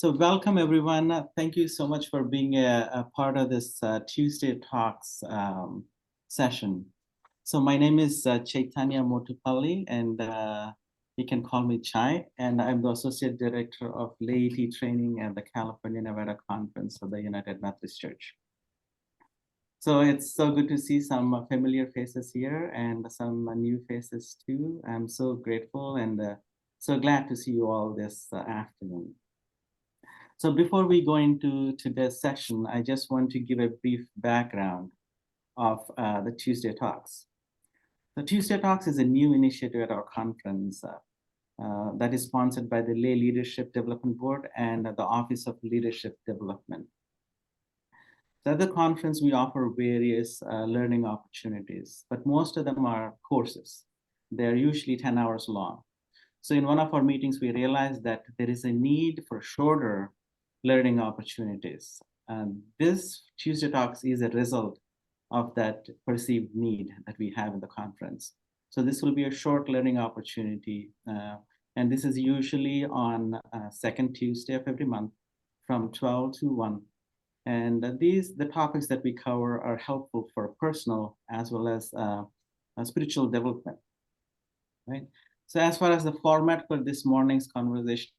So welcome everyone. Thank you so much for being a part of this Tuesday Talks session. So my name is Chaitanya Motupalli, and you can call me Chai, and I'm the Associate Director of Laity Training at the California Nevada Conference of the United Methodist Church. So it's so good to see some familiar faces here and some new faces too. I'm so grateful and so glad to see you all this afternoon. So before we go into today's session, I just want to give a brief background of the Tuesday Talks. The Tuesday Talks is a new initiative at our conference that is sponsored by the Lay Leadership Development Board and the Office of Leadership Development. So at the conference, we offer various learning opportunities, but most of them are courses. They're usually 10 hours long. So in one of our meetings, we realized that there is a need for shorter learning opportunities. This Tuesday Talks is a result of that perceived need that we have in the conference. So this will be a short learning opportunity. And this is usually on second Tuesday of every month from 12 to 1. And the topics that we cover are helpful for personal as well as spiritual development, right? So as far as the format for this morning's conversation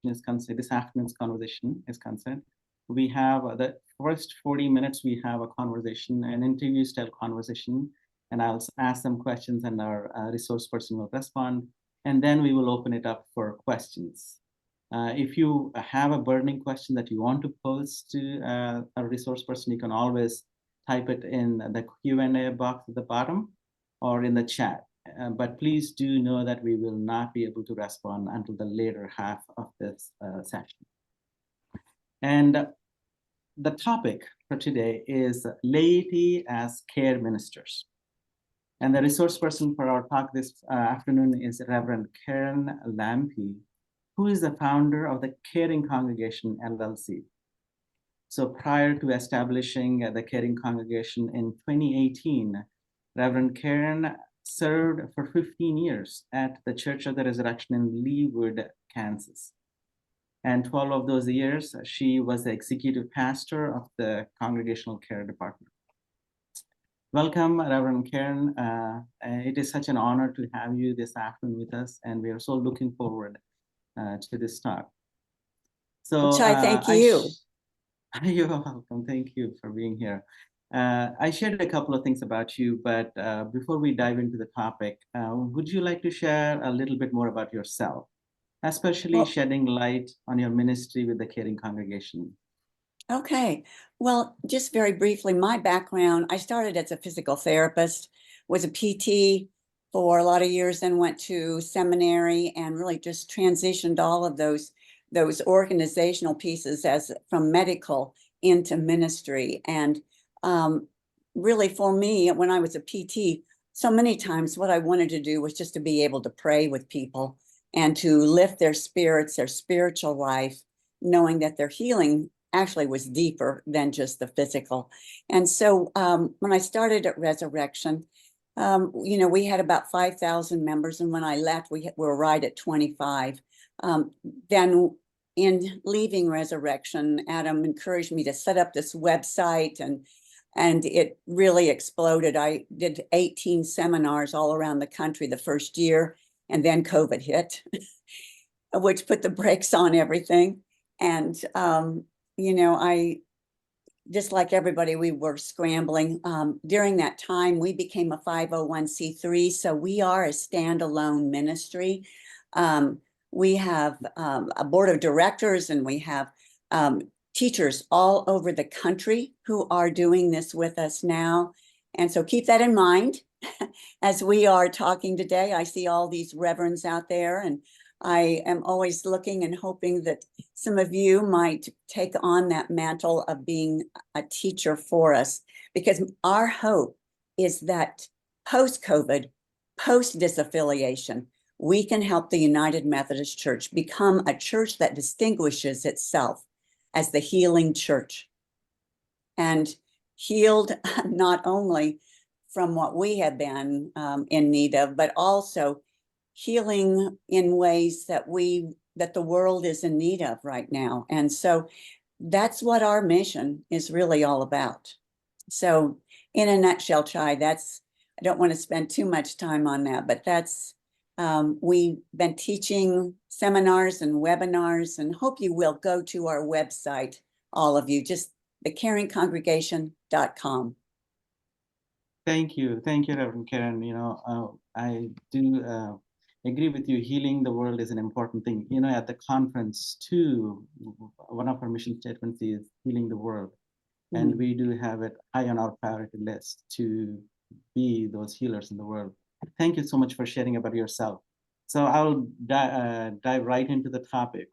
is concerned, this afternoon's conversation is concerned, we have the first 40 minutes, we have a conversation, an interview style conversation, and I'll ask some questions and our resource person will respond, and then we will open it up for questions. If you have a burning question that you want to pose to a resource person, you can always type it in the Q&A box at the bottom or in the chat. But please do know that we will not be able to respond until the later half of this session. And the topic for today is laity as care ministers. And the resource person for our talk this afternoon is Reverend Karen Lampe, who is the founder of the Caring Congregation, LLC. So prior to establishing the Caring Congregation in 2018, Reverend Karen served for 15 years at the Church of the Resurrection in Leawood, Kansas. And 12 of those years, she was the executive pastor of the Congregational Care Department. Welcome, Reverend Karen. It is such an honor to have you this afternoon with us, and we are so looking forward to this talk. So Chai, thank you. You're welcome. Thank you for being here. I shared a couple of things about you, but before we dive into the topic, would you like to share a little bit more about yourself, especially shedding light on your ministry with the Caring Congregation? Okay. Well, just very briefly, my background, I started as a physical therapist, was a PT for a lot of years, then went to seminary and really just transitioned all of those organizational pieces from medical into ministry. And really for me, when I was a PT, so many times what I wanted to do was just to be able to pray with people and to lift their spirits, their spiritual life, knowing that their healing actually was deeper than just the physical. And so when I started at Resurrection, we had about 5,000 members. And when I left, we were right at 25. Then in leaving Resurrection, Adam encouraged me to set up this website, and it really exploded. I did 18 seminars all around the country the first year, and then COVID hit, which put the brakes on everything. And, I, just like everybody, we were scrambling. During that time, we became a 501c3, so we are a standalone ministry. We have a board of directors, and we have teachers all over the country who are doing this with us now. And so keep that in mind as we are talking today. I see all these reverends out there, and I am always looking and hoping that some of you might take on that mantle of being a teacher for us, because our hope is that post-COVID, post-disaffiliation, we can help the United Methodist Church become a church that distinguishes itself as the healing church, and healed not only from what we have been in need of, but also healing in ways that we that the world is in need of right now. And so that's what our mission is really all about. So in a nutshell, Chai, I don't want to spend too much time on that, but we've been teaching seminars and webinars, and hope you will go to our website, all of you, just thecaringcongregation.com. Thank you, Reverend Karen. I do agree with you. Healing the world is an important thing. At the conference too, one of our mission statements is healing the world, and we do have it high on our priority list to be those healers in the world. Thank you so much for sharing about yourself. So I'll dive right into the topic.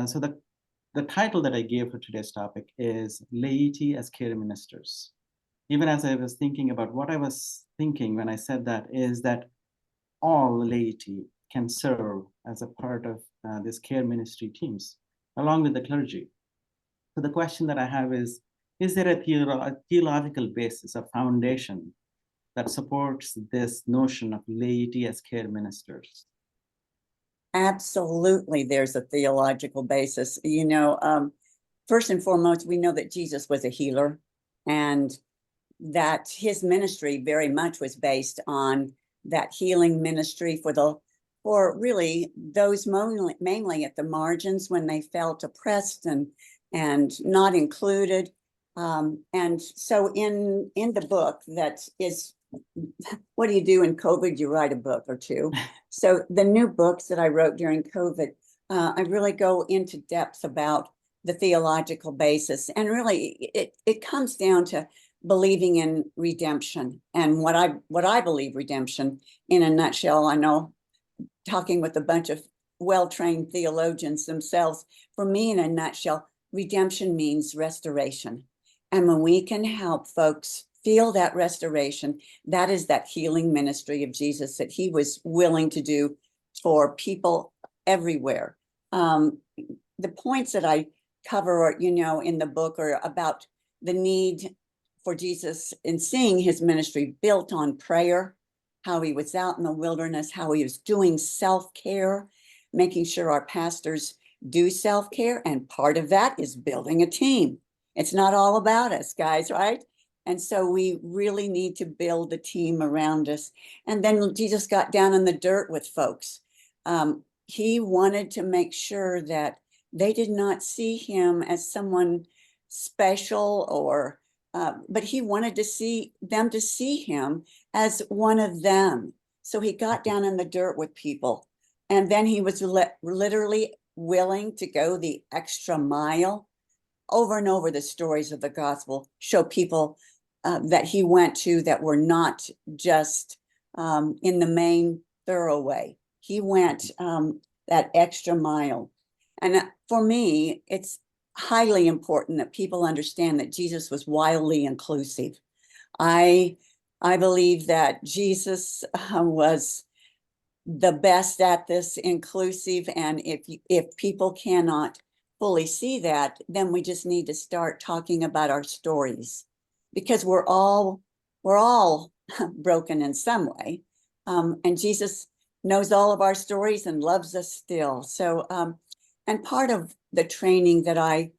So the title that I gave for today's topic is Laity as Care Ministers. Even as I was thinking about what I was thinking when I said that, is that all laity can serve as a part of this care ministry teams, along with the clergy. So the question that I have is there a theological basis, a foundation that supports this notion of laity as care ministers? Absolutely, there's a theological basis. First and foremost, we know that Jesus was a healer, and that his ministry very much was based on that healing ministry for really those mainly at the margins, when they felt oppressed and not included. And so in the book, that is, what do you do in COVID? You write a book or two. So the new books that I wrote during COVID, I really go into depth about the theological basis. And really, it comes down to believing in redemption, and what I believe redemption in a nutshell. I know, talking with a bunch of well-trained theologians themselves, for me in a nutshell, redemption means restoration. And when we can help folks feel that restoration, that is that healing ministry of Jesus that he was willing to do for people everywhere. The points that I cover, in the book, are about the need for Jesus in seeing his ministry built on prayer, how he was out in the wilderness, how he was doing self-care, making sure our pastors do self-care. And part of that is building a team. It's not all about us, guys, right? And so we really need to build a team around us. And then Jesus got down in the dirt with folks. He wanted to make sure that they did not see him as someone special, but he wanted them to see him as one of them. So he got down in the dirt with people. And then he was literally willing to go the extra mile. Over and over, the stories of the gospel show people that he went to that were not just in the main thorough way. He went that extra mile. And for me, it's highly important that people understand that Jesus was wildly inclusive. I believe that Jesus was the best at this inclusive, and if people cannot fully see that, then we just need to start talking about our stories, because we're all broken in some way, and Jesus knows all of our stories and loves us still. So and part of the training that I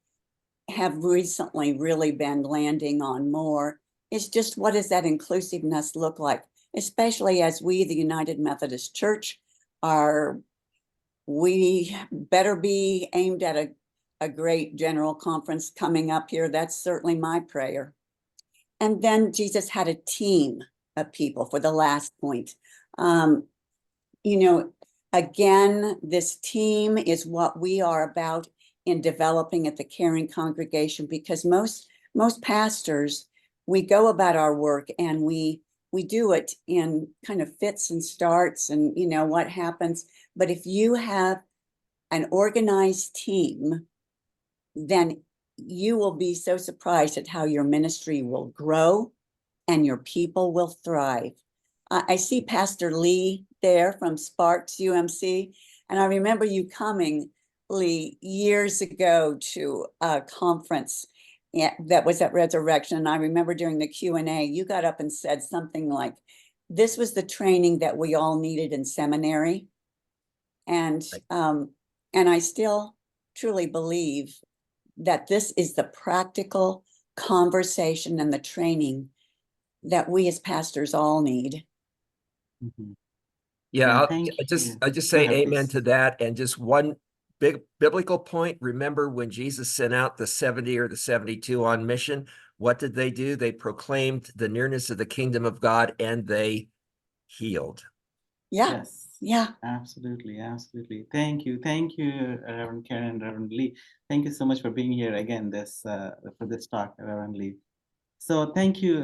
have recently really been landing on more is just, what does that inclusiveness look like, especially as we, the United Methodist Church, we better be aimed at a great general conference coming up here. That's certainly my prayer. And then Jesus had a team of people for the last point. Again, this team is what we are about in developing at the Caring Congregation, because most pastors, we go about our work and we do it in kind of fits and starts, and what happens. But if you have an organized team, then you will be so surprised at how your ministry will grow and your people will thrive. I see Pastor Lee there from Sparks UMC, and I remember you coming, Lee, years ago to a conference that was at Resurrection. And I remember during the Q&A, you got up and said something like, this was the training that we all needed in seminary. And And I still truly believe that this is the practical conversation and the training that we as pastors all need. Mhm. Yeah, Thank you. I just Go say ahead, amen please. to that. And just one big biblical point. Remember when Jesus sent out the 70 or the 72 on mission, what did they do? They proclaimed the nearness of the kingdom of God and they healed. Yeah. Yes. Yeah. Absolutely. Absolutely. Thank you. Thank you, Reverend Karen and Reverend Lee. Thank you so much for being here again for this talk, Reverend Lee. So thank you,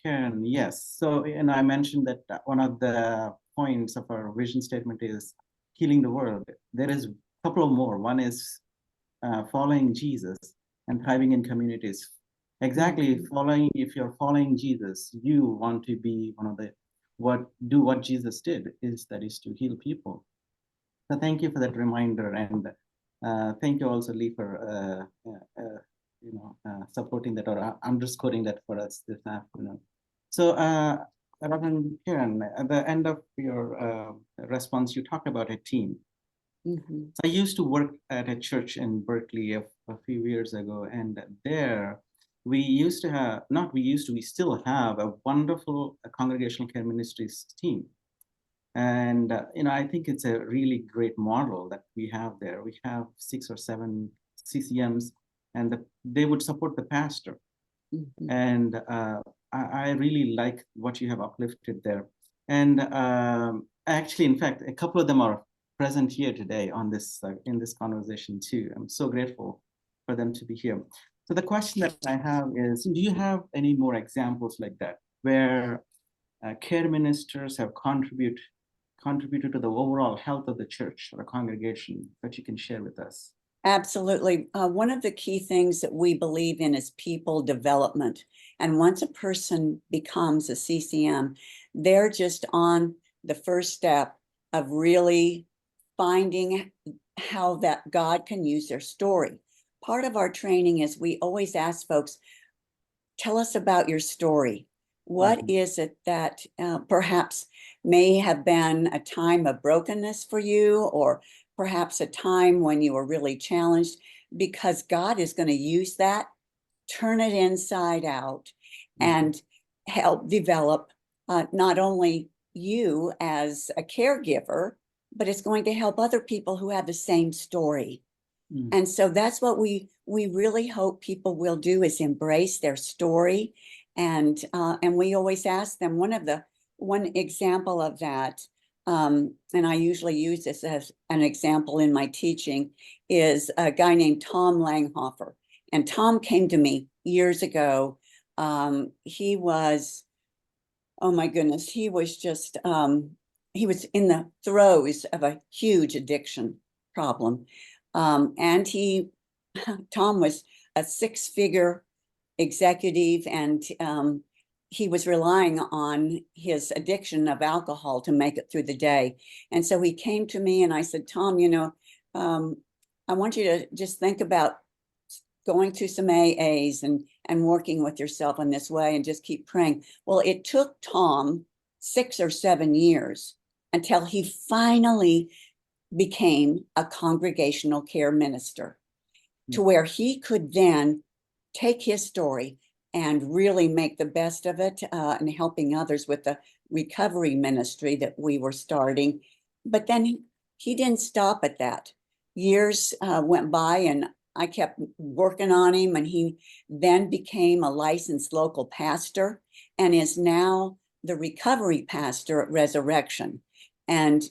Karen. Yes. So, I mentioned that one of the points of our vision statement is healing the world. There is a couple of more. One is following Jesus and thriving in communities. Exactly, if you're following Jesus, you want to be one of the what Jesus did is to heal people. So thank you for that reminder, and thank you also, Lee, for supporting that or underscoring that for us this afternoon. So, Reverend Karen, at the end of your response, you talked about a team. Mhm. I used to work at a church in Berkeley a few years ago, and there we used to have, not we used to, we still have a wonderful congregational care ministries team. And, I think it's a really great model that we have there. We have 6 or 7 CCMs, and they would support the pastor. Mhm. And I really like what you have uplifted there. And actually, in fact, a couple of them are present here today on this in this conversation too. I'm so grateful for them to be here. So the question that I have is, do you have any more examples like that where care ministers have contributed to the overall health of the church or a congregation that you can share with us? Absolutely. One of the key things that we believe in is people development. And once a person becomes a CCM, they're just on the first step of really finding how that God can use their story. Part of our training is we always ask folks, tell us about your story. What is it that perhaps may have been a time of brokenness for you, or perhaps a time when you were really challenged? Because God is going to use that, turn it inside out, and help develop not only you as a caregiver, but it's going to help other people who have the same story. And so that's what we really hope people will do, is embrace their story. And we always ask them, one example of that, and I usually use this as an example in my teaching, is a guy named Tom Langhofer. And Tom came to me years ago. He was, oh my goodness, he was just, he was in the throes of a huge addiction problem. And Tom was a 6-figure executive, and he was relying on his addiction of alcohol to make it through the day. And so he came to me and I said, Tom, I want you to just think about going to some AAs and working with yourself in this way and just keep praying. Well, it took Tom 6 or 7 years until he finally became a congregational care minister, to where he could then take his story and really make the best of it, and helping others with the recovery ministry that we were starting. But then he didn't stop at that. Years went by and I kept working on him, and he then became a licensed local pastor and is now the recovery pastor at Resurrection. And,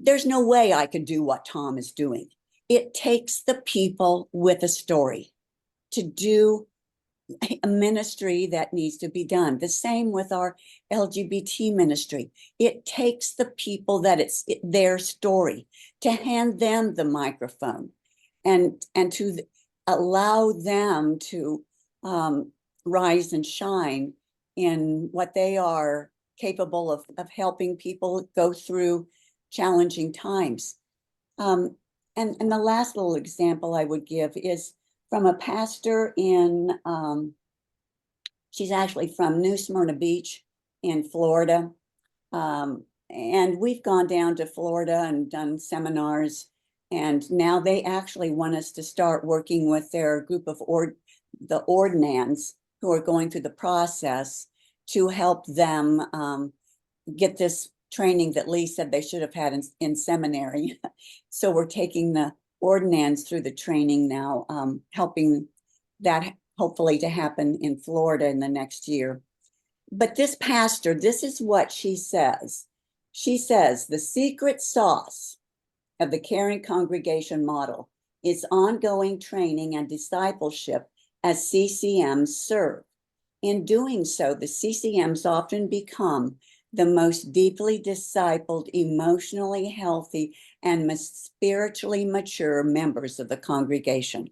there's no way I could do what Tom is doing. It takes the people with a story to do a ministry that needs to be done. The same with our LGBT ministry. It takes the people that it's their story to hand them the microphone and to allow them to rise and shine in what they are capable of helping people go through challenging times. And the last little example I would give is from a pastor in, she's actually from New Smyrna Beach in Florida. And we've gone down to Florida and done seminars And now they actually want us to start working with their group of the ordinands who are going through the process to help them get this training that Lee said they should have had in seminary. So we're taking the ordinands through the training now, helping that hopefully to happen in Florida in the next year. But this pastor, this is what she says. She says, the secret sauce of the caring congregation model is ongoing training and discipleship as CCMs serve. In doing so, the CCMs often become the most deeply discipled, emotionally healthy, and spiritually mature members of the congregation.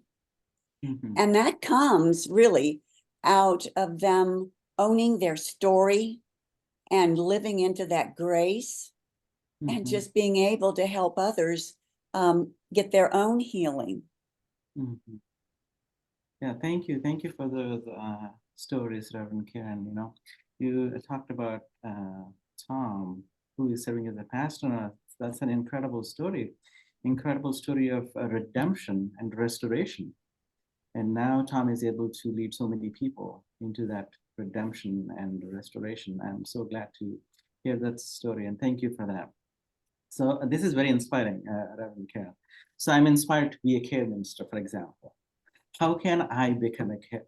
Mhm. And that comes really out of them owning their story and living into that grace and Mhm. just being able to help others get their own healing. Mhm. Yeah, thank you. Thank you for those stories, Reverend Karen. You talked about Tom, who is serving as a pastor. That's an incredible story of redemption and restoration. And now Tom is able to lead so many people into that redemption and restoration. I'm so glad to hear that story, and thank you for that. So this is very inspiring, Reverend Karen. So I'm inspired to be a care minister, for example. How can I become a care?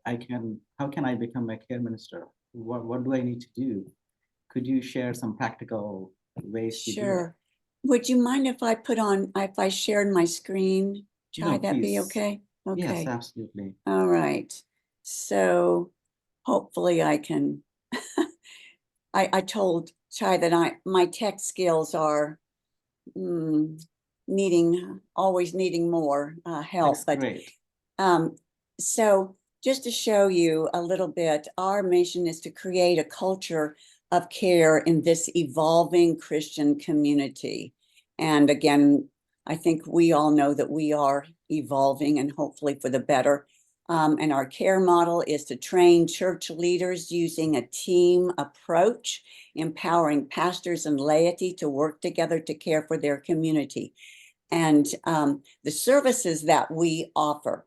How can I become a care minister? What do I need to do? Could you share some practical ways to do it? Sure. Would you mind if I shared my screen? No, Chai, that be please. okay? Yes, Okay. absolutely. All right. So hopefully I can, I told Chai that my tech skills are always needing more help. That's But great. so just to show you a little bit, our mission is to create a culture of care in this evolving Christian community. And again, I think we all know that we are evolving and hopefully for the better. And our care model is to train church leaders using a team approach, empowering pastors and laity to work together to care for their community. And the services that we offer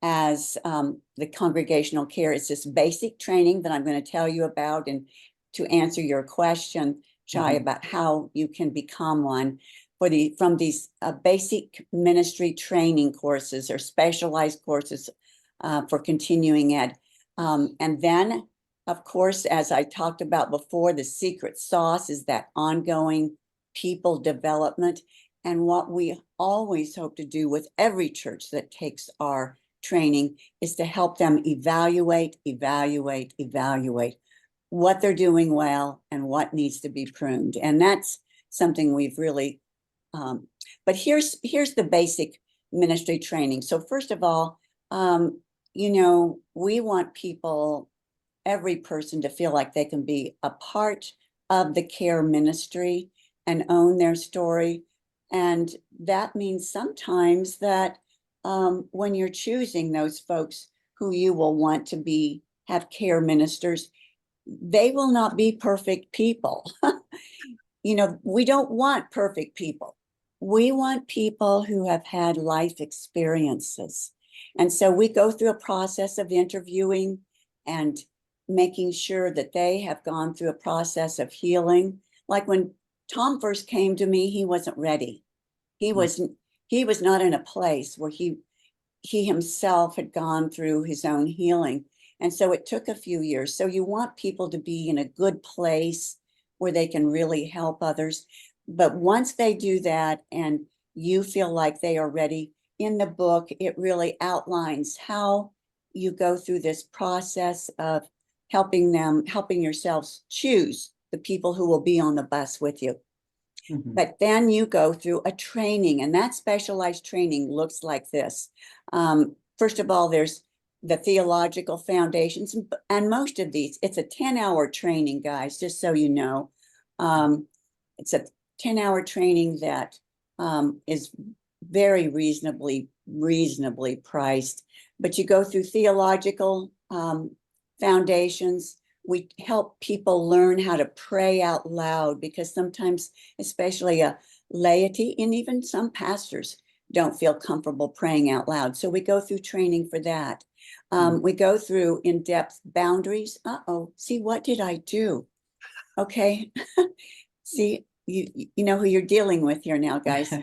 as the congregational care is this basic training that I'm going to tell you about, and to answer your question, Chai, about how you can become one from these basic ministry training courses or specialized courses for continuing ed. And then, of course, as I talked about before, the secret sauce is that ongoing people development. And what we always hope to do with every church that takes our training is to help them evaluate what they're doing well and what needs to be pruned. And that's something we've really, but here's the basic ministry training. So first of all, we want every person to feel like they can be a part of the care ministry and own their story. And that means sometimes that when you're choosing those folks who you will want to have care ministers, they will not be perfect people. We don't want perfect people. We want people who have had life experiences. And so we go through a process of interviewing and making sure that they have gone through a process of healing. Like when Tom first came to me, he wasn't ready. He was not in a place where he himself had gone through his own healing. And so it took a few years. So you want people to be in a good place where they can really help others. But once they do that and you feel like they are ready, in the book, it really outlines how you go through this process of helping yourselves choose the people who will be on the bus with you. But then you go through a training, and that specialized training looks like this. First of all, there's the theological foundations, and most of these, it's a 10-hour training, guys, just so you know. It's a 10-hour training that is very reasonably priced. But you go through theological foundations. We help people learn how to pray out loud, because sometimes, especially a laity and even some pastors, don't feel comfortable praying out loud. So we go through training for that. We go through in-depth boundaries. See, what did I do? Okay. See, you know who you're dealing with here now, guys.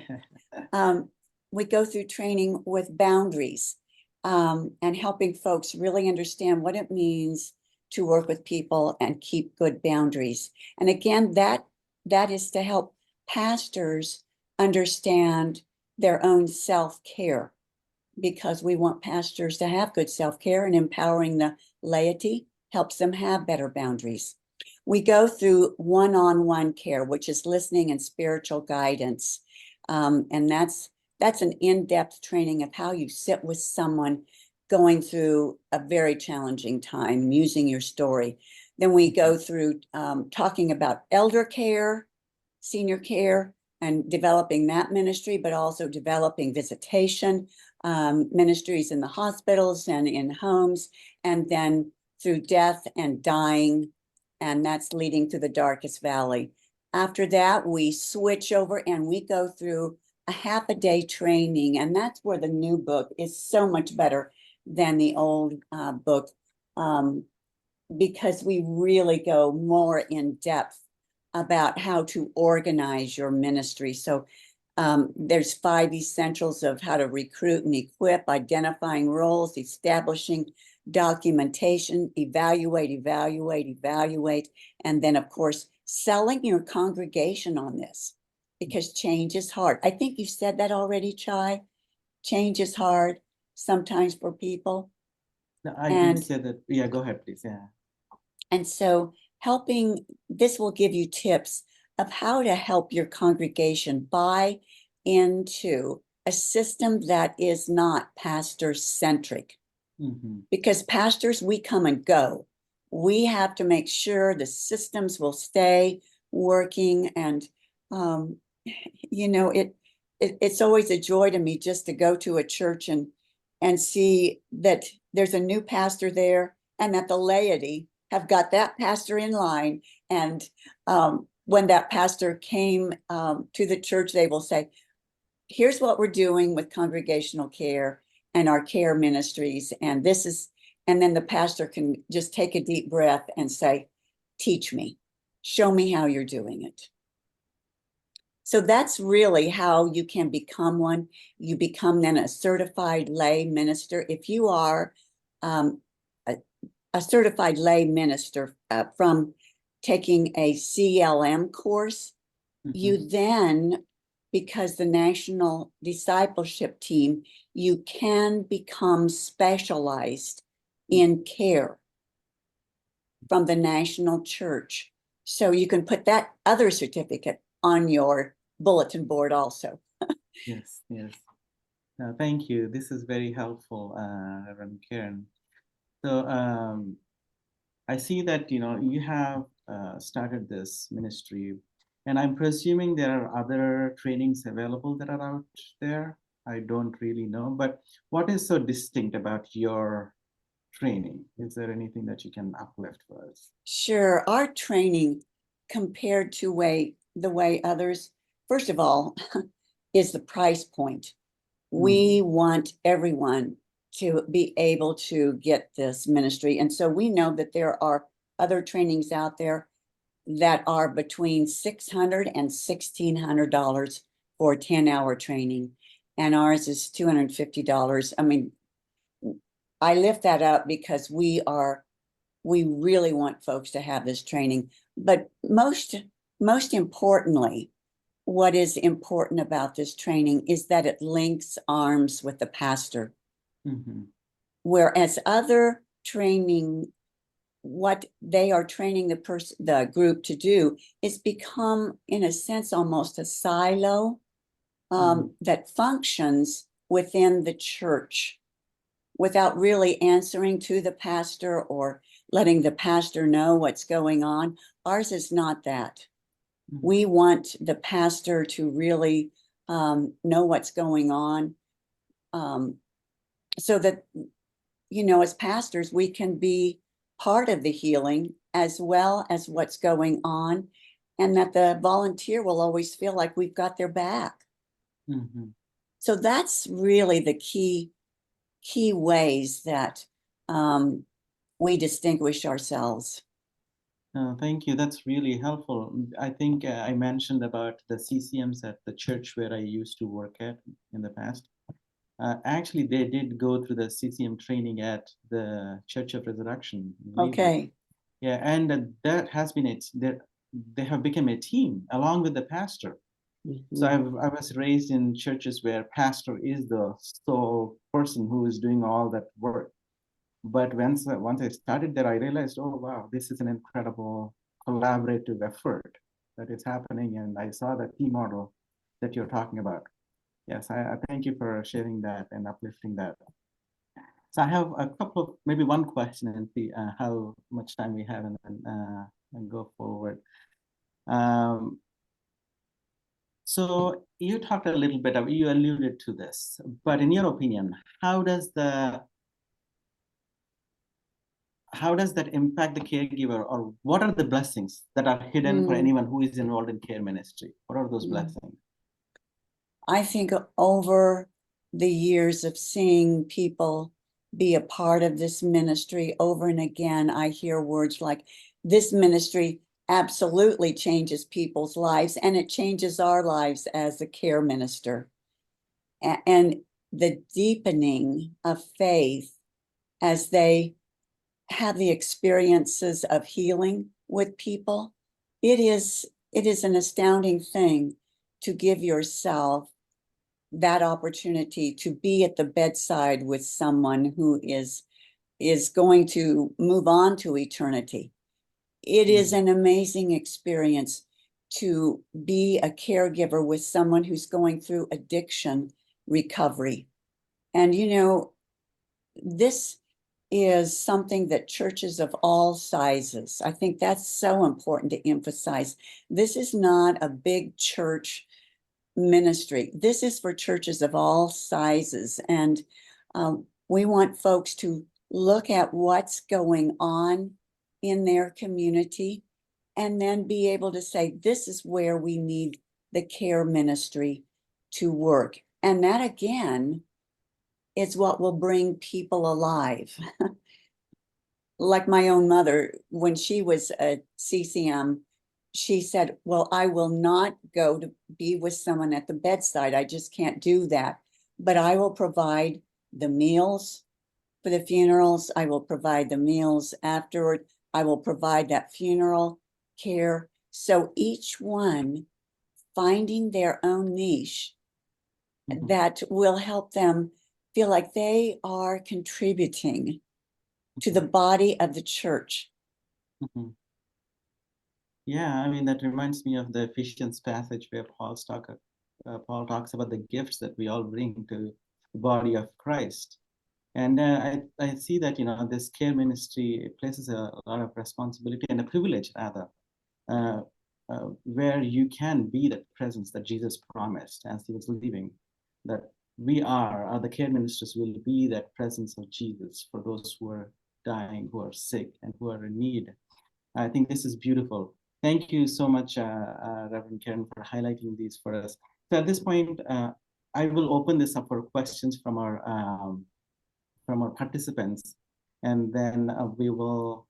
We go through training with boundaries, and helping folks really understand what it means to work with people and keep good boundaries. And again, that is to help pastors understand their own self-care, because we want pastors to have good self-care, and empowering the laity helps them have better boundaries. We go through one-on-one care, which is listening and spiritual guidance. And that's an in-depth training of how you sit with someone going through a very challenging time, using your story. Then we go through talking about elder care, senior care, and developing that ministry, but also developing visitation ministries in the hospitals and in homes, and then through death and dying, and that's leading to the darkest valley. After that, we switch over and we go through a half-a-day training, and that's where the new book is so much better than the old book, because we really go more in depth about how to organize your ministry. So there's 5 essentials of how to recruit and equip, identifying roles, establishing documentation, evaluate, and then, of course, selling your congregation on this, because change is hard. I think you said that already, Chai. Change is hard sometimes for people. No, I did say that. Yeah, go ahead, please. Yeah. And so this will give you tips of how to help your congregation buy into a system that is not pastor-centric. Because pastors, we come and go. We have to make sure the systems will stay working. And, you know, it's always a joy to me just to go to a church and see that there's a new pastor there, and that the laity have got that pastor in line. And when that pastor came to the church, they will say, here's what we're doing with congregational care and our care ministries. And then the pastor can just take a deep breath and say, teach me, show me how you're doing it. So that's really how you can become one. You become then a certified lay minister. If you are a certified lay minister from taking a CLM course, you then, because the National Discipleship Team, you can become specialized in care from the National Church. So you can put that other certificate on your bulletin board also. Yes. Thank you. This is very helpful, Reverend Karen. So I see that you have started this ministry, and I'm presuming there are other trainings available that are out there. I don't really know, but what is so distinct about your training? Is there anything that you can uplift for us? Sure. Our training, compared to the way others, first of all, is the price point. We want everyone to be able to get this ministry. And so we know that there are other trainings out there that are between $600 and $1,600 for a 10-hour training. And ours is $250. I mean, I lift that up because we really want folks to have this training. But most importantly, what is important about this training is that it links arms with the pastor. Whereas other training, what they are training the group to do is become, in a sense, almost a silo that functions within the church without really answering to the pastor or letting the pastor know what's going on. Ours is not that. We want the pastor to really know what's going on, so that, as pastors, we can be part of the healing as well as what's going on, and that the volunteer will always feel like we've got their back. So that's really the key ways that we distinguish ourselves. Thank you. That's really helpful. I think I mentioned about the CCMs at the church where I used to work at in the past. Actually, they did go through the CCM training at the Church of Resurrection. Okay. Yeah, and that has been it. They have become a team along with the pastor. So I was raised in churches where pastor is the sole person who is doing all that work. But once I started there, I realized, oh wow, this is an incredible collaborative effort that is happening, and I saw the team model that you're talking about. Yes, I thank you for sharing that and uplifting that. So I have a couple of maybe one question and see how much time we have, and then and go forward. Um, so you talked a little bit of, you alluded to this, but in your opinion, how does that impact the caregiver, or what are the blessings that are hidden for anyone who is involved in care ministry? What are those blessings? I think over the years of seeing people be a part of this ministry over and again, I hear words like, this ministry absolutely changes people's lives, and it changes our lives as a care minister. And the deepening of faith as they have the experiences of healing with people, it is an astounding thing to give yourself that opportunity to be at the bedside with someone who is going to move on to eternity. It is an amazing experience to be a caregiver with someone who's going through addiction recovery. And this is something that churches of all sizes, I think that's so important to emphasize. This is not a big church ministry. This is for churches of all sizes. And we want folks to look at what's going on in their community and then be able to say, this is where we need the care ministry to work. And that, again, is what will bring people alive. Like my own mother, when she was a CCM, she said, well, I will not go to be with someone at the bedside. I just can't do that. But I will provide the meals for the funerals. I will provide the meals afterward. I will provide that funeral care. So each one finding their own niche that will help them feel like they are contributing to the body of the church. Yeah, I mean, that reminds me of the Ephesians passage where Paul talks about the gifts that we all bring to the body of Christ. And I see that, this care ministry places a lot of responsibility and a privilege, rather, where you can be the presence that Jesus promised as he was leaving, that we are, the care ministers will be that presence of Jesus for those who are dying, who are sick, and who are in need. I think this is beautiful. Thank you so much, Reverend Karen, for highlighting these for us. So at this point, I will open this up for questions from our participants, and then we will.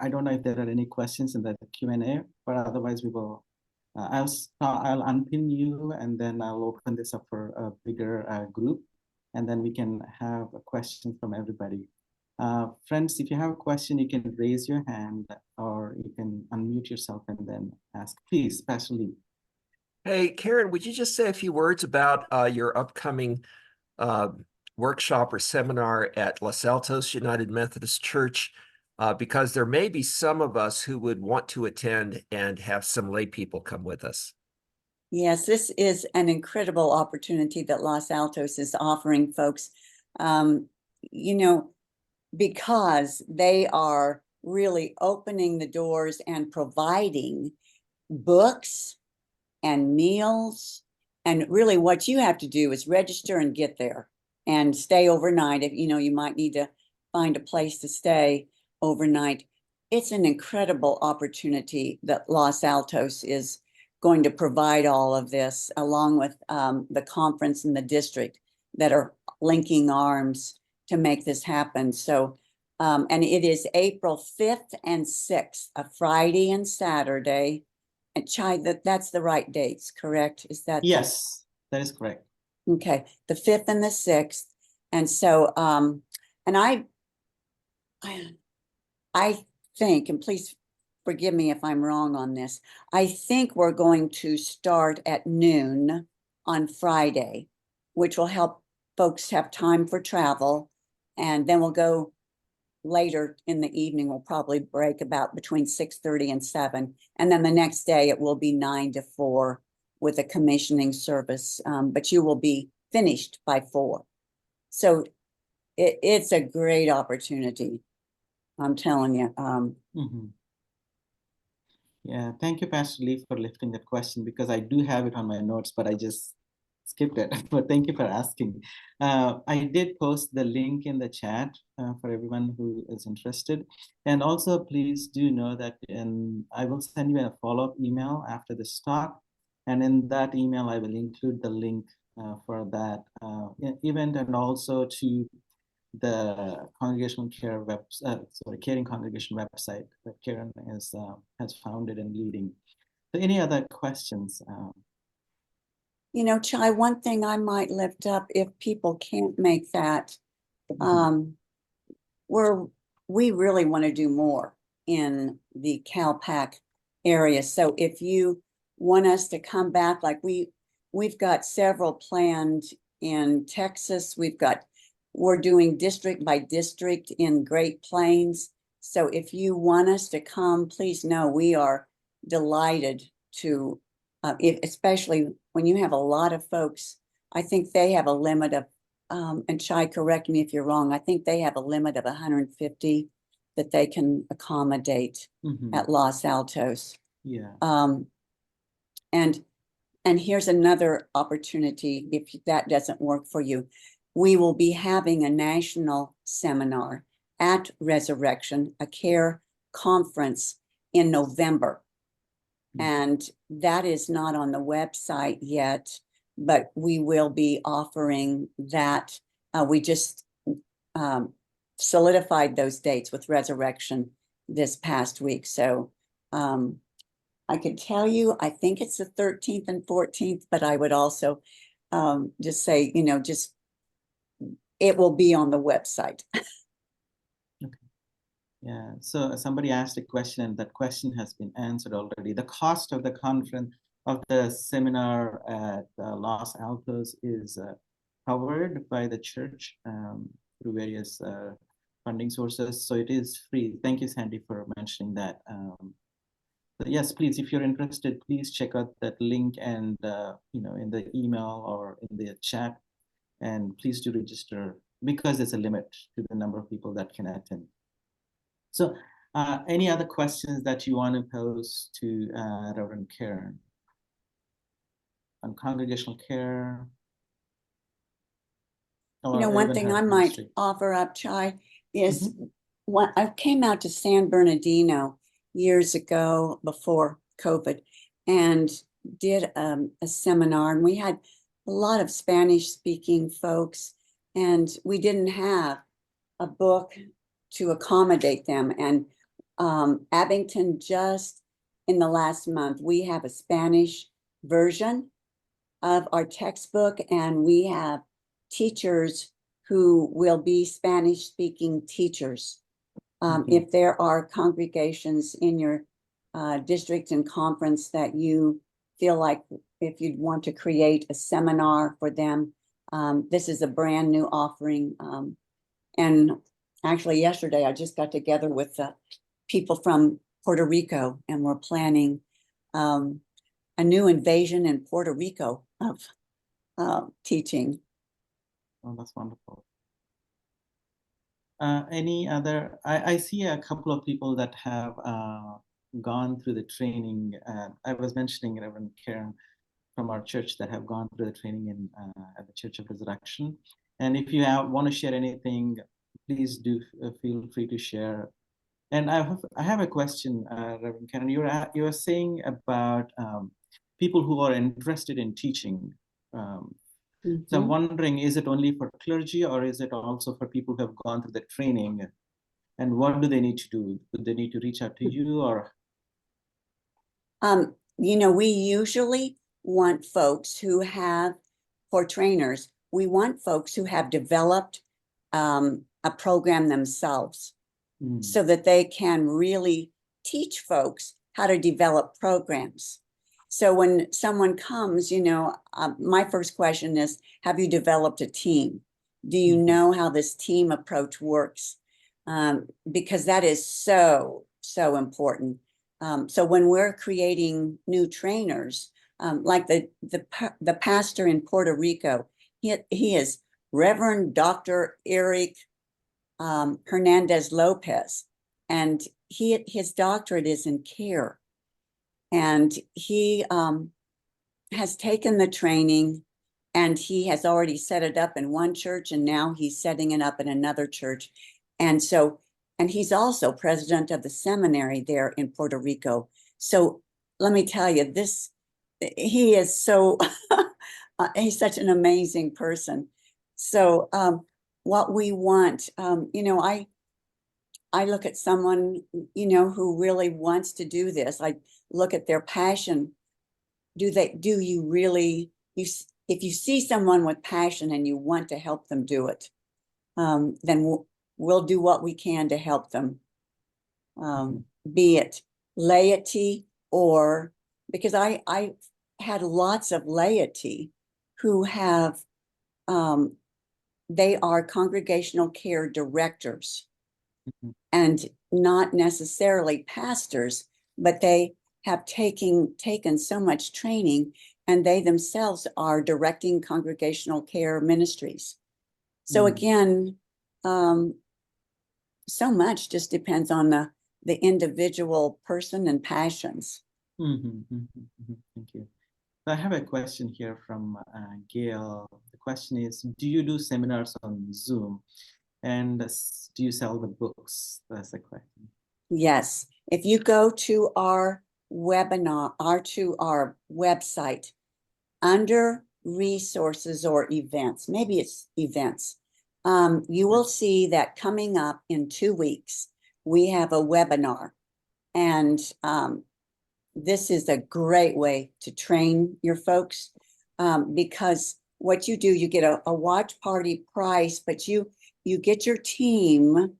I don't know if there are any questions in the Q&A, but otherwise we will. I'll unpin you, and then I'll open this up for a bigger group, and then we can have a question from everybody. Friends, if you have a question, you can raise your hand or you can unmute yourself and then ask. Please, Pastor Lee. Hey, Karen, would you just say a few words about your upcoming workshop or seminar at Los Altos United Methodist Church? Because there may be some of us who would want to attend and have some lay people come with us. Yes, this is an incredible opportunity that Los Altos is offering folks. Because they are really opening the doors and providing books and meals. And really what you have to do is register and get there and stay overnight. If you might need to find a place to stay overnight. It's an incredible opportunity that Los Altos is going to provide all of this along with the conference and the district that are linking arms to make this happen. So, and it is April 5th and 6th, a Friday and Saturday. And Chai, that's the right dates, correct? Is that? Yes, that is correct. Okay, the 5th and the 6th. And so, and I think, and please forgive me if I'm wrong on this, I think we're going to start at noon on Friday, which will help folks have time for travel. And then we'll go later in the evening. We'll probably break about between 6:30 and 7. And then the next day it will be 9 to 4 with a commissioning service. But you will be finished by 4. So it's a great opportunity. I'm telling you. Yeah, thank you, Pastor Lee, for lifting that question, because I do have it on my notes, but I just skipped it. But thank you for asking. I did post the link in the chat for everyone who is interested. And also, please do know that I will send you a follow-up email after this talk. And in that email, I will include the link for that event, and also to the congregational care caring congregation website that Karen has founded and leading. So any other questions? You know, Chai, one thing I might lift up if people can't make that, we really want to do more in the CalPAC area. So if you want us to come back, like we've got several planned in Texas, we're doing district by district in Great Plains. So if you want us to come, please know we are delighted to, especially when you have a lot of folks. I think they have a limit of, and Chai, correct me if you're wrong, I think they have a limit of 150 that they can accommodate at Los Altos. Yeah. And here's another opportunity if that doesn't work for you. We will be having a national seminar at Resurrection, a care conference in November. And that is not on the website yet, but we will be offering that. We just solidified those dates with Resurrection this past week. So I could tell you, I think it's the 13th and 14th, but I would also just say, it will be on the website. Okay. Yeah, so somebody asked a question, and that question has been answered already. The cost of the conference, of the seminar at Los Altos is covered by the church through various funding sources. So it is free. Thank you, Sandy, for mentioning that. So yes, please, if you're interested, please check out that link and, in the email or in the chat. And please do register, because there's a limit to the number of people that can attend. So any other questions that you want to pose to Reverend Karen on congregational care? One thing I might offer up, Chai, is when I came out to San Bernardino years ago before COVID and did a seminar, and we had a lot of Spanish speaking folks, and we didn't have a book to accommodate them. And Abington, just in the last month, we have a Spanish version of our textbook, and we have teachers who will be Spanish speaking teachers. If there are congregations in your district and conference that you feel like if you'd want to create a seminar for them, this is a brand new offering. And actually yesterday I just got together with people from Puerto Rico, and we're planning a new invasion in Puerto Rico of teaching. Oh, that's wonderful. Any other? I see a couple of people that have gone through the training. I was mentioning Reverend Karen from our church that have gone through the training at the Church of Resurrection. And if you want to share anything, please do feel free to share. And I have a question, Reverend Karen. You were saying about people who are interested in teaching. So I'm Mhm. wondering, is it only for clergy or is it also for people who have gone through the training? And what do they need to do? Do they need to reach out to you or? We usually want folks who have, for trainers, we want folks who have developed a program themselves so that they can really teach folks how to develop programs. So when someone comes, my first question is, have you developed a team? Do you know how this team approach works? Because that is so, so important. So when we're creating new trainers, like the pastor in Puerto Rico, he is Reverend Dr. Eric Hernandez Lopez, and his doctorate is in care, and he has taken the training, and he has already set it up in one church, and now he's setting it up in another church, and he's also president of the seminary there in Puerto Rico. So let me tell you, he is so he's such an amazing person. So what we want, I look at someone, who really wants to do this. I look at their passion. Do you really, if you see someone with passion and you want to help them do it, then we'll do what we can to help them. Be it laity or, because I had lots of laity who have, they are congregational care directors and not necessarily pastors, but they have taken so much training, and they themselves are directing congregational care ministries. So again, so much just depends on the individual person and passions. Thank you. So I have a question here from Gail. The question is, do you do seminars on Zoom? And do you sell the books? That's the question. Yes. If you go to our webinar, to our website, under resources or events, maybe it's events, you will see that coming up in 2 weeks, we have a webinar. And this is a great way to train your folks, because what you do, you get a watch party price, but you get your team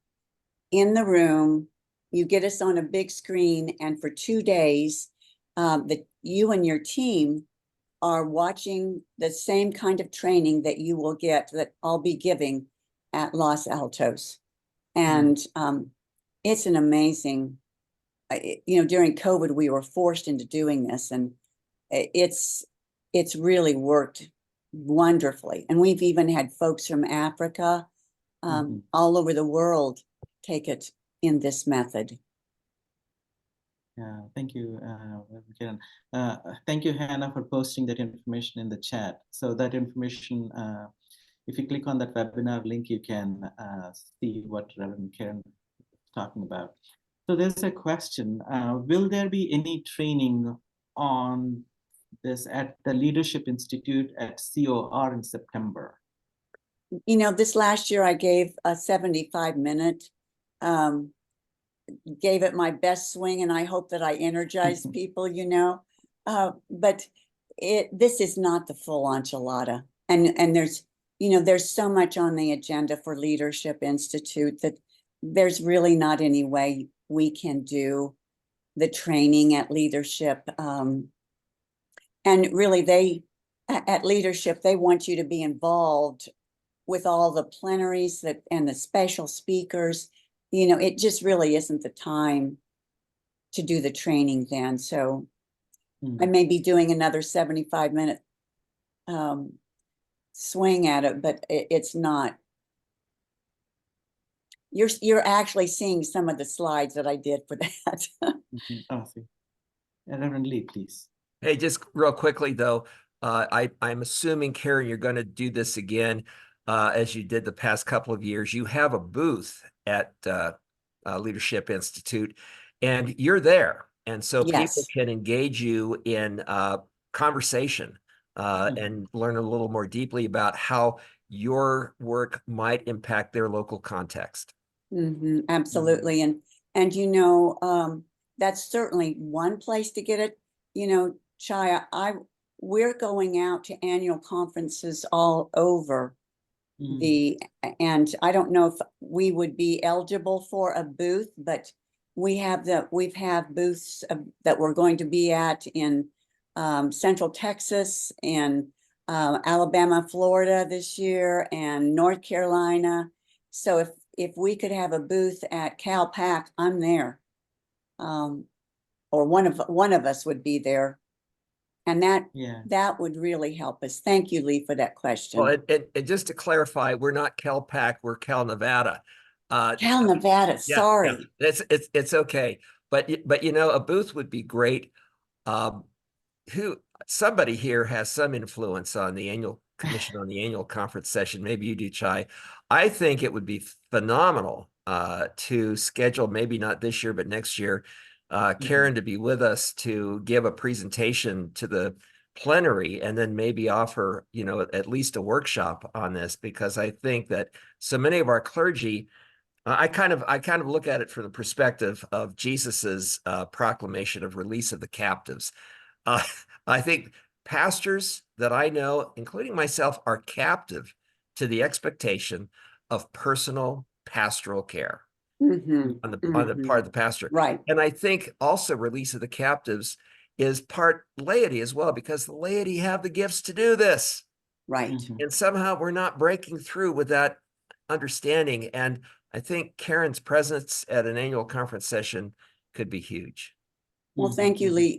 in the room, you get us on a big screen, and for 2 days, that you and your team are watching the same kind of training that you will get, that I'll be giving at Los Altos. And it's an amazing, during COVID, we were forced into doing this, and it's really worked wonderfully. And we've even had folks from Africa, all over the world, take it in this method. Yeah, thank you, Kiran. Thank you, Hannah, for posting that information in the chat. So that information, if you click on that webinar link, you can see what Reverend Kiran is talking about. So there's a question, will there be any training on this at the Leadership Institute at COR in September? This last year I gave a 75-minute, gave it my best swing, and I hope that I energized people, but this is not the full enchilada. And there's so much on the agenda for Leadership Institute that there's really not any way we can do the training at Leadership. And really, at Leadership, they want you to be involved with all the plenaries and the special speakers. It just really isn't the time to do the training then. So I may be doing another 75-minute swing at it, but it's not. You're actually seeing some of the slides that I did for that. Oh, see. Reverend Lee, please. Hey, just real quickly though, I'm assuming, Karen, you're going to do this again as you did the past couple of years. You have a booth at Leadership Institute, and you're there. And so Yes. people can engage you in conversation and learn a little more deeply about how your work might impact their local context. Absolutely. And that's certainly one place to get it. Chai, we're going out to annual conferences all over and I don't know if we would be eligible for a booth, but we've had booths that we're going to be at in Central Texas and Alabama, Florida this year, and North Carolina. So if we could have a booth at CalPAC, I'm there. Or one of us would be there. And that would really help us. Thank you, Lee, for that question. Well, and just to clarify, we're not CalPAC, we're Cal Nevada. Cal Nevada, sorry. Yeah, it's okay. But a booth would be great. Somebody here has some influence on the annual commission on the annual conference session. Maybe you do, Chai. I think it would be phenomenal to schedule, maybe not this year, but next year, Karen to be with us to give a presentation to the plenary and then maybe offer, at least a workshop on this, because I think that so many of our clergy, I kind of look at it from the perspective of Jesus's proclamation of release of the captives. I think pastors that I know, including myself, are captive to the expectation of personal pastoral care on the part of the pastor. Right. And I think also release of the captives is part laity as well, because the laity have the gifts to do this. Right. And somehow we're not breaking through with that understanding. And I think Karen's presence at an annual conference session could be huge. Well, thank you, Lee.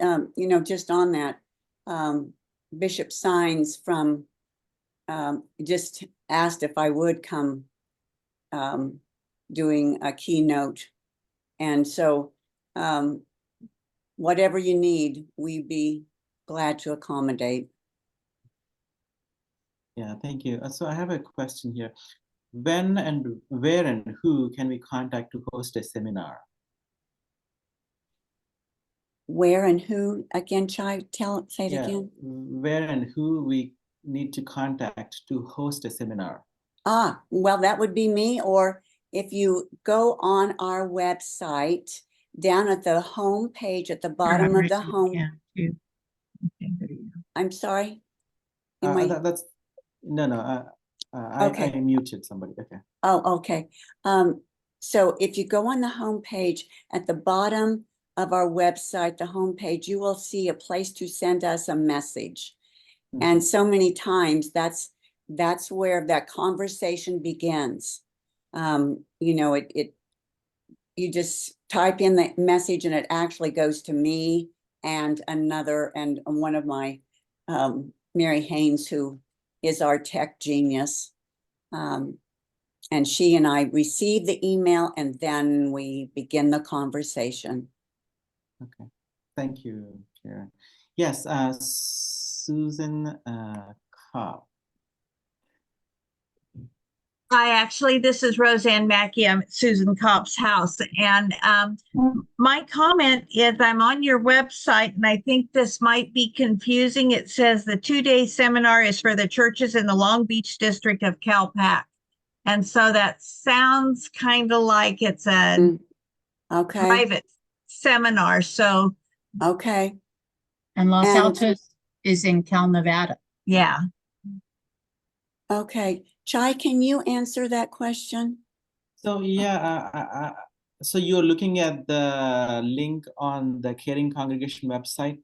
Just on that, Bishop Signs from just asked if I would come doing a keynote. And so whatever you need, we'd be glad to accommodate. Yeah, thank you. So I have a question here. When and where and who can we contact to host a seminar? Where and who again, Chai? Say it again. Where and who we need to contact to host a seminar? Well, that would be me, or if you go on our website, down at the home page at the bottom of the home. I'm sorry. That's no. Okay. I muted somebody. Okay. Oh, okay. So if you go on the home page at the bottom of our website, the home page, you will see a place to send us a message. And so many times that's where that conversation begins. You just type in the message and it actually goes to me and one of my Mary Haynes, who is our tech genius. And she and I receive the email and then we begin the conversation. Okay, thank you, Karen. Yes, Susan Cobb. Hi, this is Roseanne Mackey. I'm at Susan Kopp's house. And my comment is I'm on your website, and I think this might be confusing. It says the 2-day seminar is for the churches in the Long Beach district of CalPAC. And so that sounds kind of like it's a private seminar. So okay. And Los Altos is in Cal Nevada. Yeah. Okay. Chai, can you answer that question? So yeah, so you're looking at the link on the Caring Congregation website?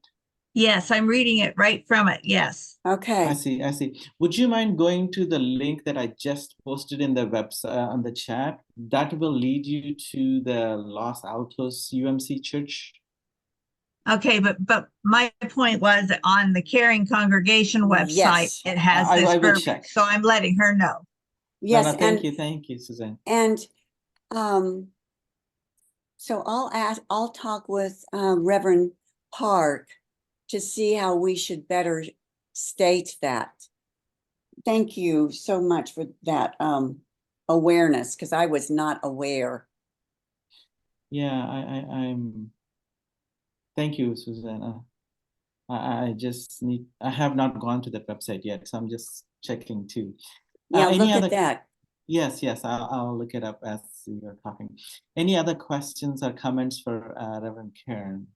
Yes, I'm reading it right from it. Yes. Okay. I see. Would you mind going to the link that I just posted in the website on the chat? That will lead you to the Los Altos UMC Church. Okay, but my point was on the Caring Congregation website, yes. It has this verbiage, so I'm letting her know. Yes, no, thank you, Suzanne. And so I'll talk with Reverend Park to see how we should better state that. Thank you so much for that awareness, because I was not aware. Yeah, I'm. Thank you, Suzanne. I just need, I have not gone to that website yet, so I'm just checking too. Yeah, Any look other- at that. Yes, I'll look it up as you're talking. Any other questions or comments for Reverend Karen?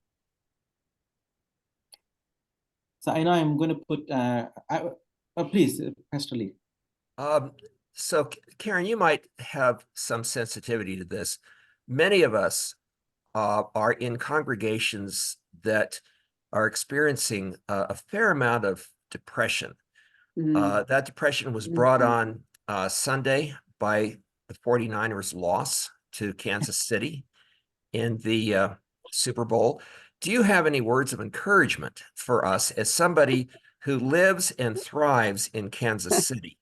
So I know I'm going to put, please, Pastor Lee. So Karen, you might have some sensitivity to this. Many of us are in congregations that are experiencing a fair amount of depression. That depression was brought on Sunday by the 49ers' loss to Kansas City in the Super Bowl. Do you have any words of encouragement for us as somebody who lives and thrives in Kansas City?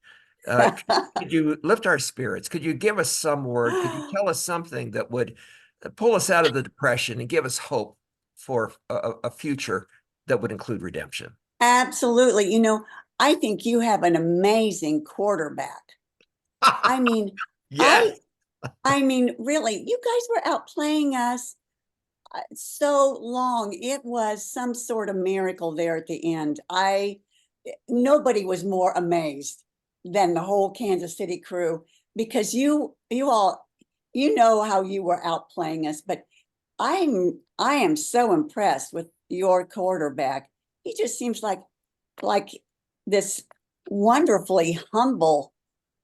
Could you lift our spirits? Could you give us some word? Could you tell us something that would pull us out of the depression and give us hope for a future that would include redemption? Absolutely. You know, I think you have an amazing quarterback. I mean, Yes. I mean, really, you guys were outplaying us so long. It was some sort of miracle there at the end. Nobody was more amazed than the whole Kansas City crew, because you all, you know how you were outplaying us, but I am so impressed with your quarterback. He just seems like this wonderfully humble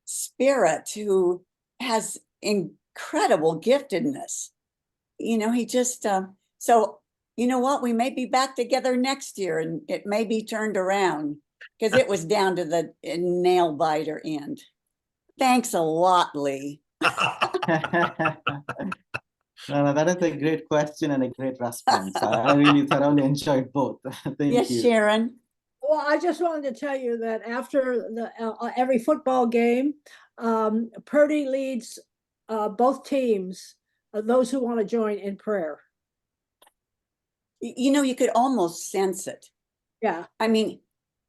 spirit who has incredible giftedness. You know, he just so you know what, we may be back together next year and it may be turned around, because it was down to the nail biter end. Thanks a lot, Lee. No, that is a great question and a great response. I really thoroughly enjoyed both. Thank Yes, you. Sharon. Well, I just wanted to tell you that after every football game, Purdy leads both teams, those who want to join in prayer. You know, you could almost sense it. Yeah. I mean,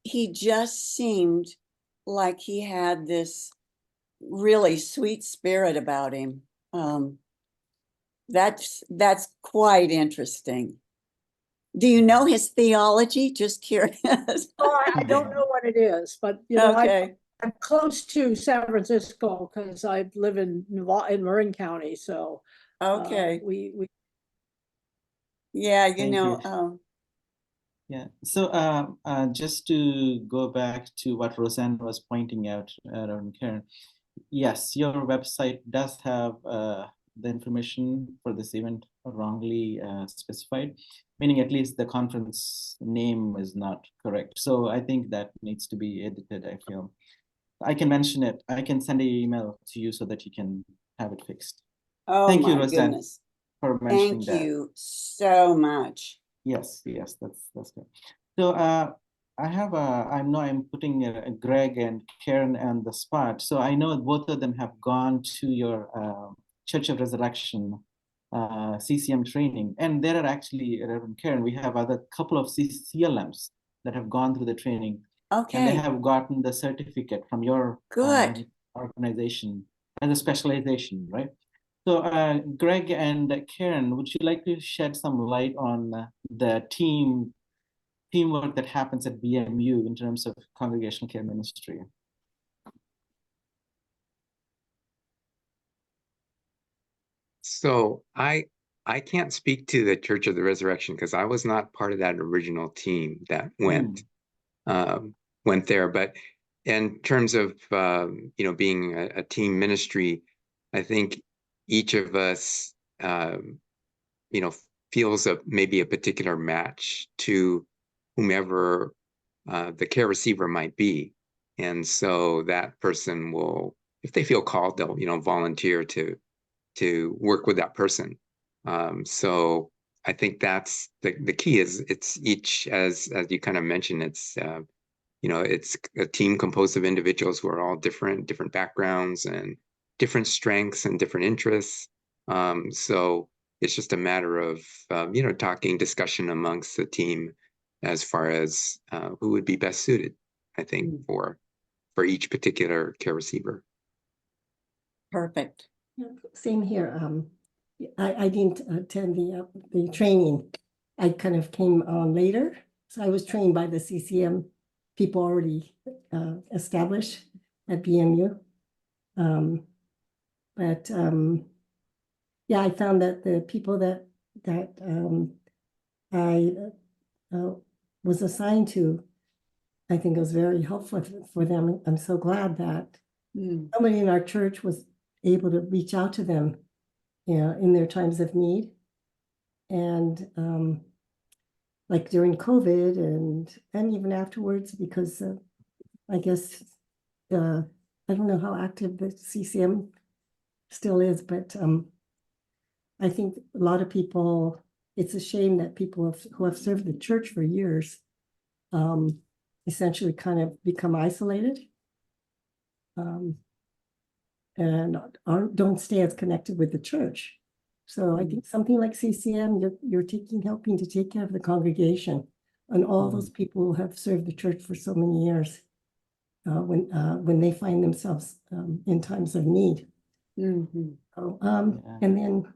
he just seemed like he had this really sweet spirit about him. That's quite interesting. Do you know his theology? Just curious. Oh, I don't know what it is, but you know, Okay. I'm close to San Francisco because I live in Marin County. So Okay. we Yeah, you Thank know, you. Yeah. So just to go back to what Roseanne was pointing out, around Karen, yes, your website does have the information for this event wrongly specified, meaning at least the conference name is not correct. So I think that needs to be edited, I feel. I can mention it. I can send an email to you so that you can have it fixed. oh Thank you, my Roseanne, goodness. for mentioning Thank that. you so much. Yes, that's good. So I have I know I'm putting Greg and Karen on the spot. So I know both of them have gone to your Church of Resurrection CCM training, and there are actually, Reverend Karen, we have other couple of CLMs that have gone through the training, and they Okay, have gotten the certificate from your good. organization as a specialization, right? So, Greg and Karen, would you like to shed some light on the teamwork that happens at BMU in terms of congregational care ministry? So I can't speak to the Church of the Resurrection because I was not part of that original team that went there. But in terms of you know, being a team ministry, I think each of us you know, feels maybe a particular match to whomever the care receiver might be, and so that person will, if they feel called, they'll, you know, volunteer to work with that person. So I think that's the key is it's each, as you kind of mentioned, it's you know, it's a team composed of individuals who are all different backgrounds and different strengths and different interests. So it's just a matter of you know, discussion amongst the team as far as who would be best suited, I think, for each particular care receiver. Perfect. Same here. I didn't attend the training. I kind of came on later, So I was trained by the CCM people already established at BMU. Yeah, I found that the people that I was assigned to, I think it was very helpful for them. I'm so glad that somebody in our church was able to reach out to them, in their times of need. And like during COVID and even afterwards, because I guess I don't know how active the CCM still is, but I think a lot of people, it's a shame that people who have served the church for years essentially kind of become isolated and don't stay as connected with the church. So I think something like CCM, you're helping to take care of the congregation and all those people who have served the church for so many years when they find themselves in times of need. So, and then,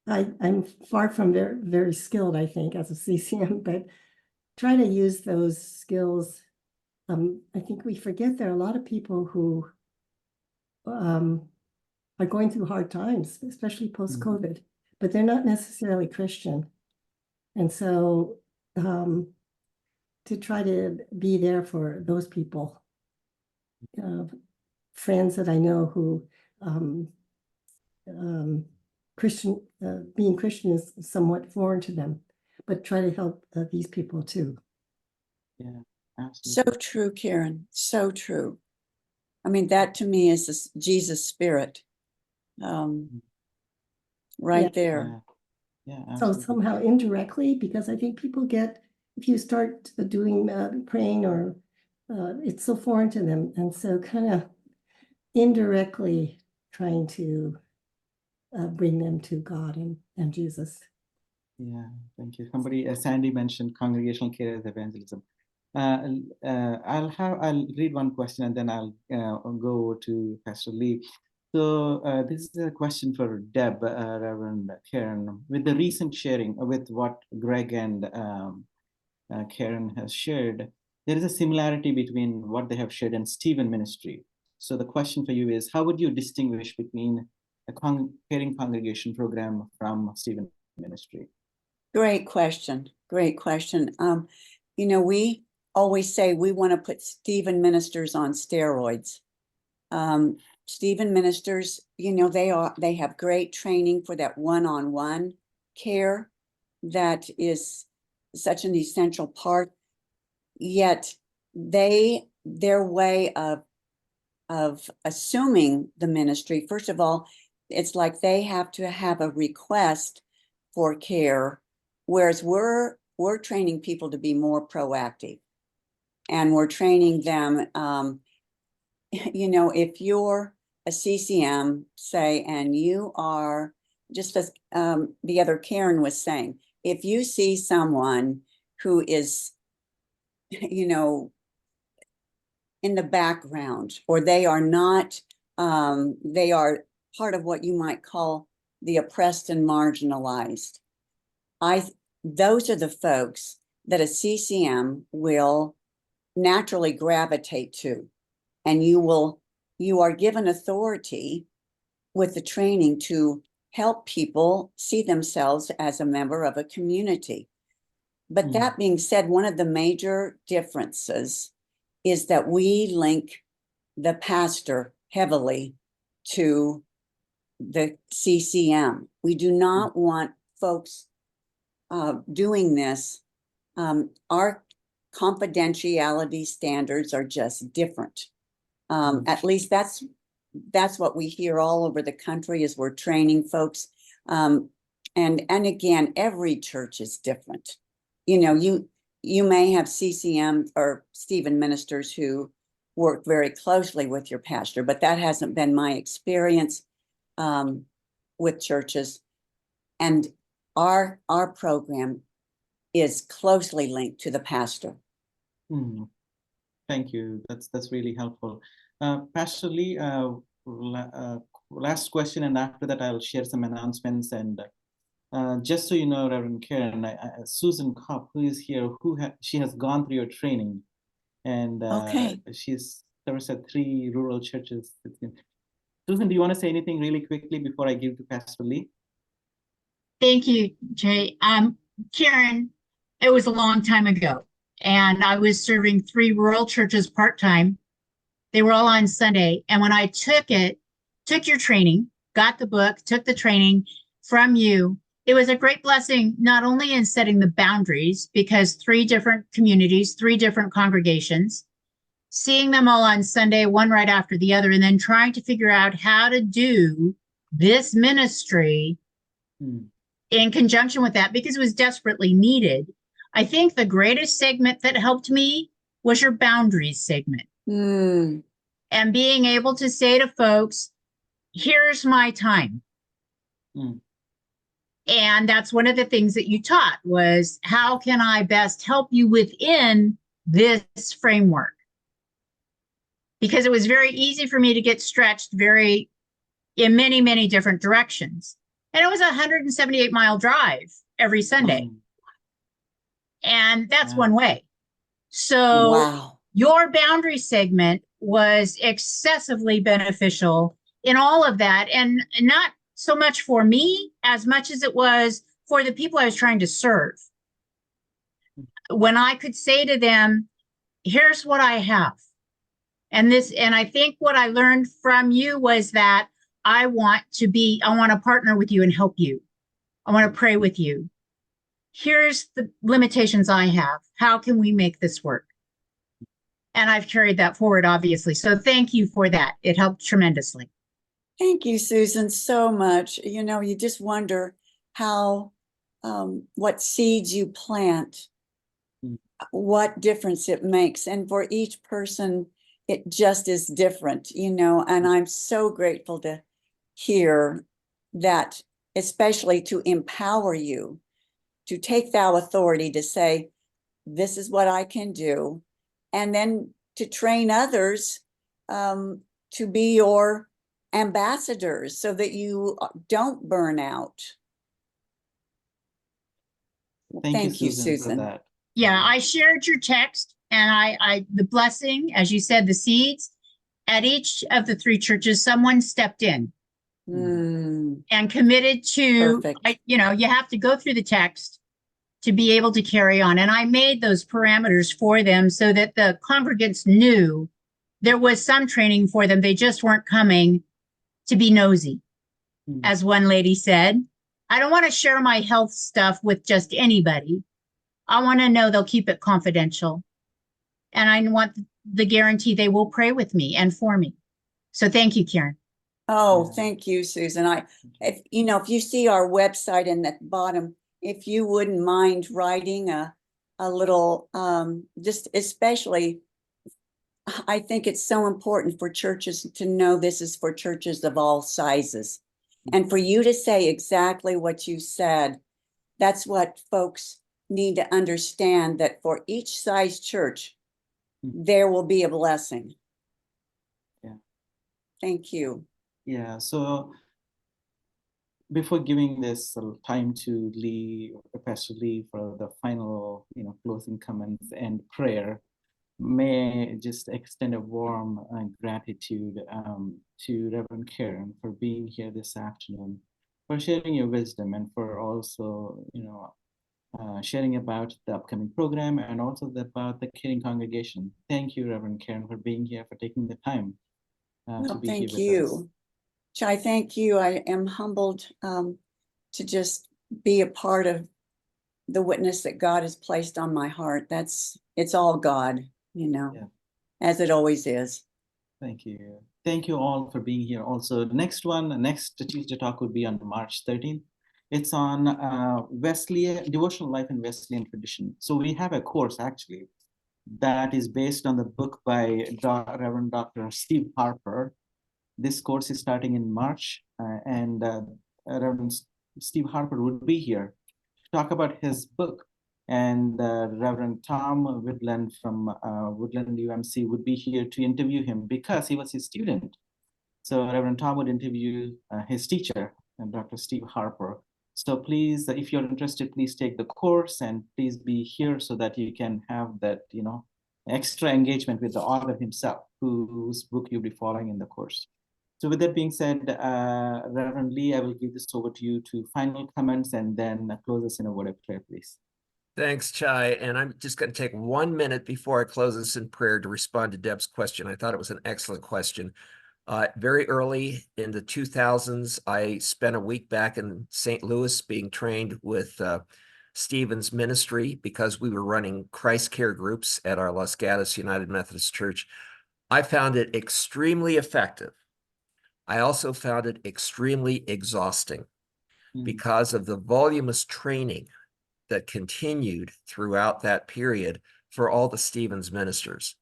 I'm far from very, very skilled, I think, as a CCM, but try to use those skills. I think we forget there are a lot of people who are going through hard times, especially post-COVID, but they're not necessarily Christian. And so to try to be there for those people, friends that I know who being Christian is somewhat foreign to them, but try to help these people too. Yeah, So absolutely. true, Karen. So true. I mean, that to me is this Jesus spirit, right there. Yeah, So absolutely. somehow indirectly, because I think people get, if you start doing praying or it's so foreign to them, and so kind of indirectly trying to bring them to God and Jesus. Yeah, thank you. Somebody, Sandy mentioned congregational care as evangelism. I'll read one question and then I'll go to Pastor Lee. So this is a question for Deb, Reverend Karen. With the recent sharing, with what Greg and Karen has shared, there is a similarity between what they have shared and Stephen ministry. So the question for you is, how would you distinguish between a caring congregation program from Stephen ministry? Great question. Great question. We always say we want to put Stephen ministers on steroids. Stephen ministers, they have great training for that one-on-one care that is such an essential part. Yet their way of assuming the ministry, first of all, it's like they have to have a request for care, whereas we're training people to be more proactive, and we're training them. If you're a CCM, say, and you are just as the other Karen was saying, if you see someone who is, in the background, or they are not, they are part of what you might call the oppressed and marginalized. Those are the folks that a CCM will naturally gravitate to, and you are given authority with the training to help people see themselves as a member of a community. But that being said, one of the major differences is that we link the pastor heavily to the CCM. We do not want folks doing this. Our confidentiality standards are just different. At least that's what we hear all over the country as we're training folks. And again, every church is different. You may have CCM or Stephen ministers who work very closely with your pastor, but that hasn't been my experience with churches. And our program is closely linked to the pastor. Thank you. That's really helpful. Pastor Lee, last question, and after that I'll share some announcements and Just so you know, Reverend Karen, Susan Kopp, who is here, she has gone through your training, and Okay. she's serves at 3 rural churches. Susan, do you want to say anything really quickly before I give to Pastor Lee? Thank you, Jay. Karen, it was a long time ago, and I was serving 3 rural churches part-time. They were all on Sunday. And when I took your training, got the book, took the training from you, it was a great blessing, not only in setting the boundaries, because 3 different communities, 3 different congregations, seeing them all on Sunday, one right after the other, and then trying to figure out how to do this ministry in conjunction with that, because it was desperately needed. I think the greatest segment that helped me was your boundaries segment. Mm. And being able to say to folks, here's my time. And that's one of the things that you taught was, how can I best help you within this framework? Because it was very easy for me to get stretched in many, many different directions. And it was a 178-mile drive every Sunday. And that's one way. So Wow. your boundary segment was excessively beneficial in all of that. And not so much for me as much as it was for the people I was trying to serve. When I could say to them, here's what I have. And I think what I learned from you was that I want to partner with you and help you. I want to pray with you. Here's the limitations I have. How can we make this work? And I've carried that forward, obviously. So thank you for that. It helped tremendously. Thank you, Susan, so much. You know, you just wonder how, what seeds you plant, what difference it makes. And for each person, it just is different, you know, and I'm so grateful to hear that, especially to empower you, to take that authority to say, this is what I can do. And then to train others to be your ambassadors so that you don't burn out. Thank you, Susan, for that. Yeah, I shared your text, and the blessing, as you said, the seeds at each of the 3 churches, someone stepped in and committed to, you have to go through the text to be able to carry on. And I made those parameters for them so that the congregants knew there was some training for them. They just weren't coming to be nosy. As one lady said, I don't want to share my health stuff with just anybody. I want to know they'll keep it confidential. And I want the guarantee they will pray with me and for me. So thank you, Karen. Oh, thank you, Susan. If you see our website in the bottom, if you wouldn't mind writing a little, just especially, I think it's so important for churches to know this is for churches of all sizes. And for you to say exactly what you said, that's what folks need to understand, that for each size church, there will be a blessing. Yeah. Thank you. Yeah, so before giving this time to Lee, Pastor Lee, for the final, closing comments and prayer, may I just extend a warm gratitude to Reverend Karen for being here this afternoon, for sharing your wisdom, and for also, sharing about the upcoming program and also about the Caring congregation. Thank you, Reverend Karen, for being here, for taking the time to be here with us. Chai, thank you. I am humbled to just be a part of the witness that God has placed on my heart. It's all God, as it always is. Thank you. Thank you all for being here. Also, next Tuesday talk would be on March 13th. It's on Wesleyan, devotional life in Wesleyan tradition. So we have a course actually that is based on the book by Reverend Dr. Steve Harper. This course is starting in March, and Reverend Steve Harper would be here to talk about his book. And Reverend Tom Woodland from Woodland UMC would be here to interview him because he was his student. So Reverend Tom would interview his teacher, Dr. Steve Harper. So please, if you're interested, please take the course and please be here so that you can have that, extra engagement with the author himself, whose book you'll be following in the course. So with that being said, Reverend Lee, I will give this over to you to final comments and then close us in a word of prayer, please. Thanks, Chai. And I'm just going to take 1 minute before I close this in prayer to respond to Deb's question. I thought it was an excellent question. Very early in the 2000s, I spent a week back in St. Louis being trained with Stephen's ministry because we were running Christ Care groups at our Los Gatos United Methodist Church. I found it extremely effective. I also found it extremely exhausting because of the voluminous training that continued throughout that period for all the Stephen's ministers.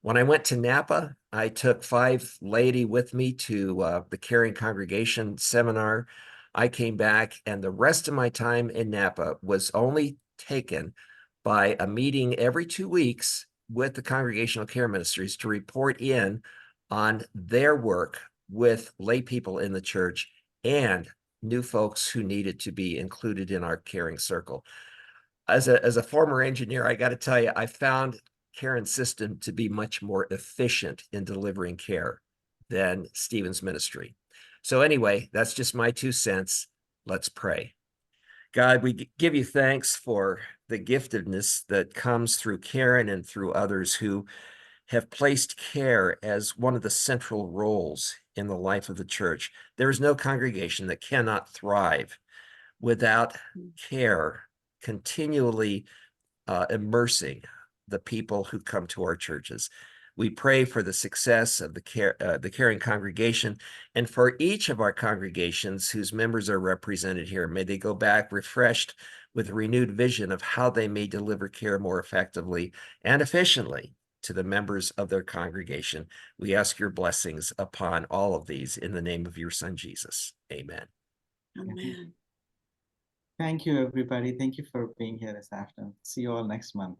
When I went to Napa, I took 5 laity with me to the Caring Congregation seminar. I came back, and the rest of my time in Napa was only taken by a meeting every 2 weeks with the Congregational Care Ministries to report in on their work with lay people in the church and new folks who needed to be included in our caring circle. As a former engineer, I got to tell you, I found Karen's system to be much more efficient in delivering care than Stephen's ministry. So anyway, that's just my 2 cents. Let's pray. God, we give you thanks for the giftedness that comes through Karen and through others who have placed care as one of the central roles in the life of the church. There is no congregation that cannot thrive without care continually immersing the people who come to our churches. We pray for the success of the caring congregation, and for each of our congregations whose members are represented here. May they go back refreshed with a renewed vision of how they may deliver care more effectively and efficiently to the members of their congregation. We ask your blessings upon all of these in the name of your Son, Jesus. Amen. Amen. Thank you, everybody. Thank you for being here this afternoon. See you all next month.